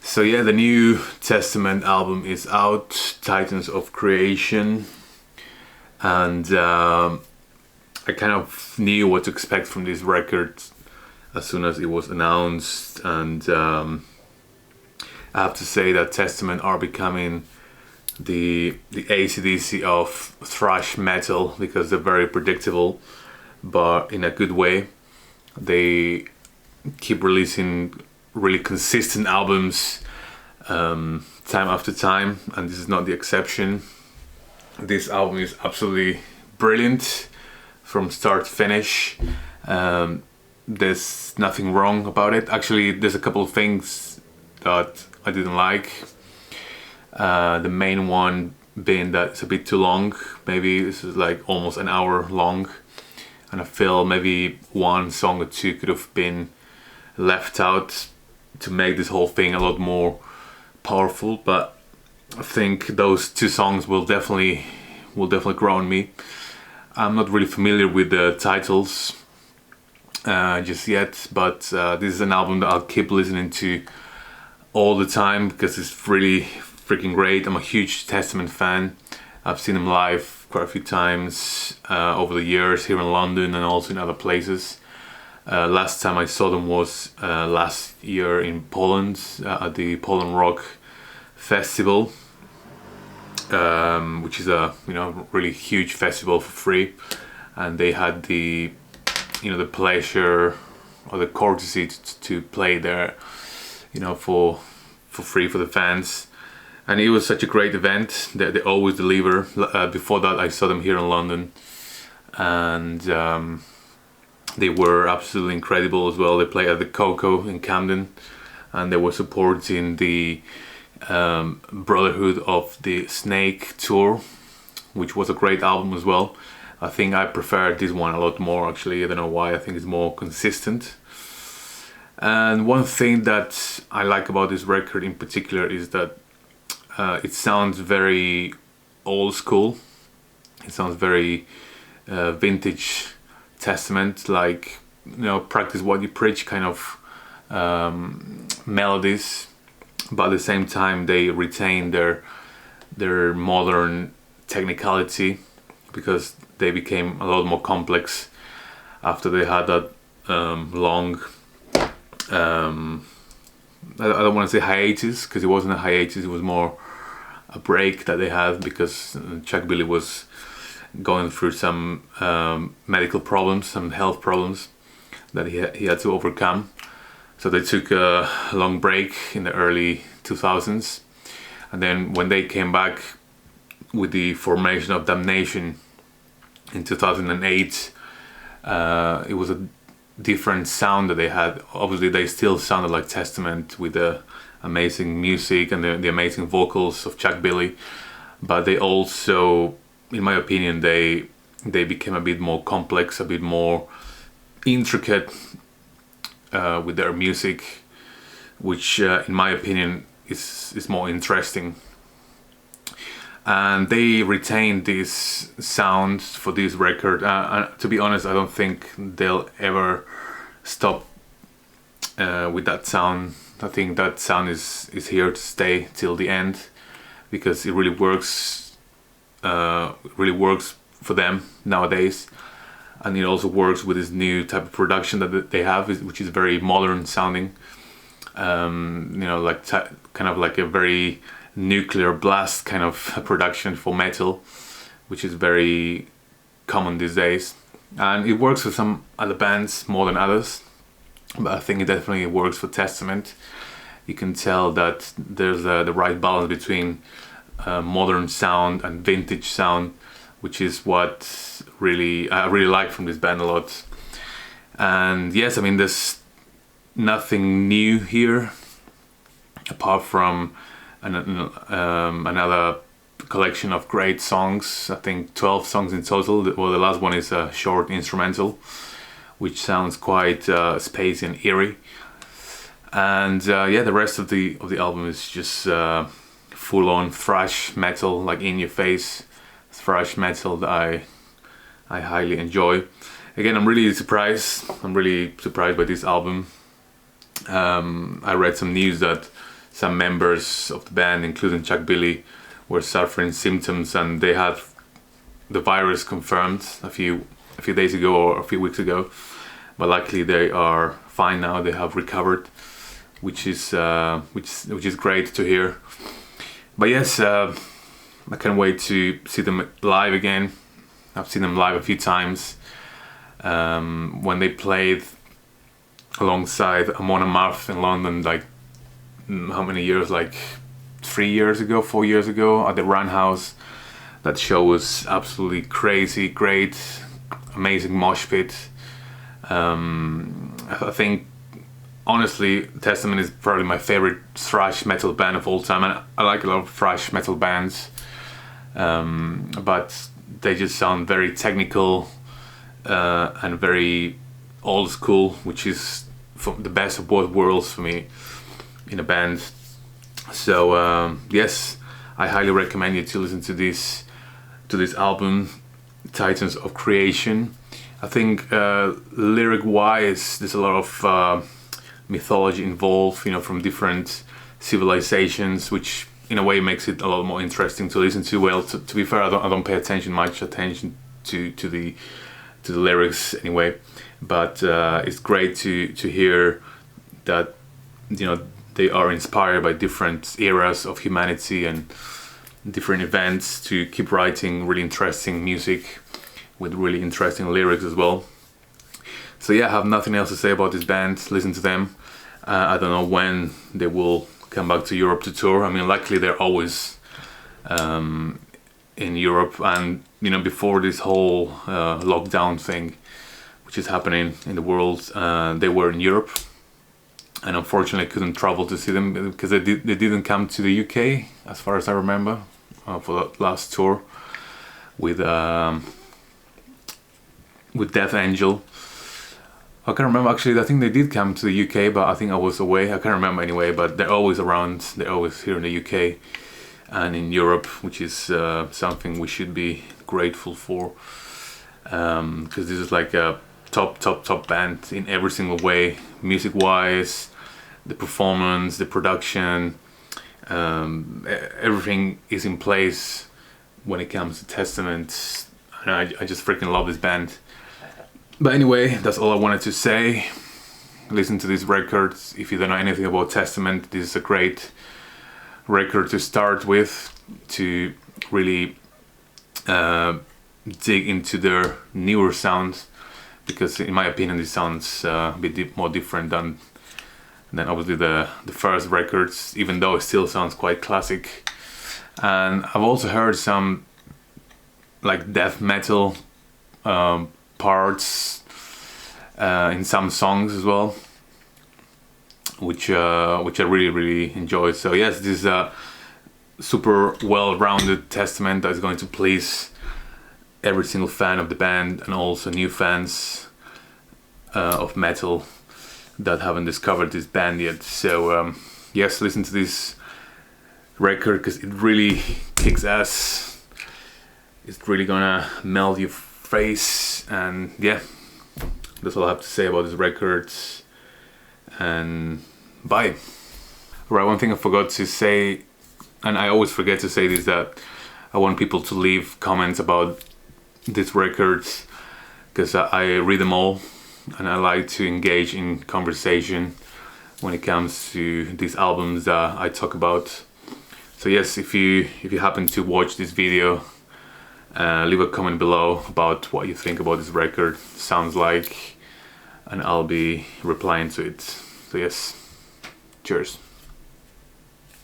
So yeah, the New Testament album is out, Titans of Creation, and I kind of knew what to expect from this record as soon as it was announced, and I have to say that Testament are becoming the AC/DC of thrash metal because they're very predictable, but in a good way. They keep releasing really consistent albums time after time, and this is not the exception. This album is absolutely brilliant from start to finish. There's nothing wrong about it. Actually, there's a couple of things that I didn't like. The main one being that it's a bit too long. Maybe this is like almost an hour long, and I feel maybe one song or two could have been left out to make this whole thing a lot more powerful. But I think those two songs will definitely grow on me. I'm not really familiar with the titles just yet, but this is an album that I'll keep listening to all the time because it's really freaking great. I'm a huge Testament fan. I've seen them live quite a few times over the years here in London and also in other places. Last time I saw them was last year in Poland at the Poland Rock Festival, which is a really huge festival for free, and they had the the pleasure or the courtesy to play there for free for the fans. And it was such a great event. They always deliver. Before that, I saw them here in London, and they were absolutely incredible as well. They played at the Coco in Camden, and they were supporting the Brotherhood of the Snake tour, which was a great album as well. I think I prefer this one a lot more, actually. I don't know why. I think it's more consistent. And one thing that I like about this record in particular is that it sounds very old school. It sounds very vintage Testament, like practice what you preach kind of melodies, but at the same time they retain their modern technicality because they became a lot more complex after they had that long I don't want to say hiatus, because it wasn't a hiatus, it was more a break that they had because Chuck Billy was going through some medical problems, some health problems that he had to overcome. So they took a long break in the early 2000s, and then when they came back with the formation of Damnation in 2008, it was a different sound that they had. Obviously they still sounded like Testament with the amazing music and the amazing vocals of Chuck Billy, but they also, in my opinion, they became a bit more complex, a bit more intricate with their music, which in my opinion is more interesting. And they retained this sound for this record. To be honest, I don't think they'll ever stop with that sound. I think that sound is here to stay till the end because it really works. Really works for them nowadays, and it also works with this new type of production that they have, which is very modern sounding. Like kind of like a very nuclear blast kind of production for metal, which is very common these days, and it works for some other bands more than others, but I think it definitely works for Testament. You can tell that there's the right balance between modern sound and vintage sound, which is what I really like from this band a lot. And yes, I mean, there's nothing new here apart from another collection of great songs. I think 12 songs in total. Well, the last one is a short instrumental, which sounds quite spacey and eerie. And the rest of the album is just full-on thrash metal, like in-your-face thrash metal that I highly enjoy. Again, I'm really surprised by this album. I read some news that some members of the band, including Chuck Billy, were suffering symptoms, and they had the virus confirmed a few days ago or a few weeks ago. But luckily they are fine now. They have recovered, which is great to hear. But yes, I can't wait to see them live again. I've seen them live a few times. When they played alongside Amon Amarth in London, like how many years? Like 4 years ago at the Run House. That show was absolutely crazy, great, amazing mosh pit. I think honestly Testament is probably my favorite thrash metal band of all time, and I like a lot of thrash metal bands, but they just sound very technical and very old school, which is the best of both worlds for me in a band. So yes, I highly recommend you to listen to this album, Titans of Creation. I think lyric wise there's a lot of mythology involved, you know, from different civilizations, which in a way makes it a lot more interesting to listen to. Well, to be fair, I don't pay much attention to the lyrics anyway, but it's great to hear that, you know, they are inspired by different eras of humanity and different events to keep writing really interesting music with really interesting lyrics as well. So yeah, I have nothing else to say about this band. Listen to them. I don't know when they will come back to Europe to tour. I mean, luckily they're always in Europe, and you know, before this whole lockdown thing which is happening in the world, they were in Europe, and unfortunately I couldn't travel to see them because they didn't come to the UK as far as I remember for that last tour with Death Angel. I can't remember actually. I think they did come to the UK, but I think I was away. I can't remember anyway. But they're always around. They're always here in the UK and in Europe, which is something we should be grateful for, because this is like a top band in every single way, music wise, the performance, the production, everything is in place when it comes to Testament. And I just freaking love this band. But anyway, that's all I wanted to say. Listen to these records. If you don't know anything about Testament, this is a great record to start with, to really dig into their newer sound, because in my opinion this sounds a bit more different than obviously the first records, even though it still sounds quite classic. And I've also heard some like death metal parts in some songs as well, which I really enjoyed. So yes, this is a super well-rounded Testament that's going to please every single fan of the band, and also new fans of metal that haven't discovered this band yet. So yes, listen to this record because it really kicks ass. It's really gonna melt your face, and yeah, that's all I have to say about this record. And bye. Right, one thing I forgot to say, and I always forget to say this, that I want people to leave comments about these records, because I read them all and I like to engage in conversation when it comes to these albums that I talk about. So yes, if you happen to watch this video, leave a comment below about what you think about this record sounds like, and I'll be replying to it. So yes, cheers.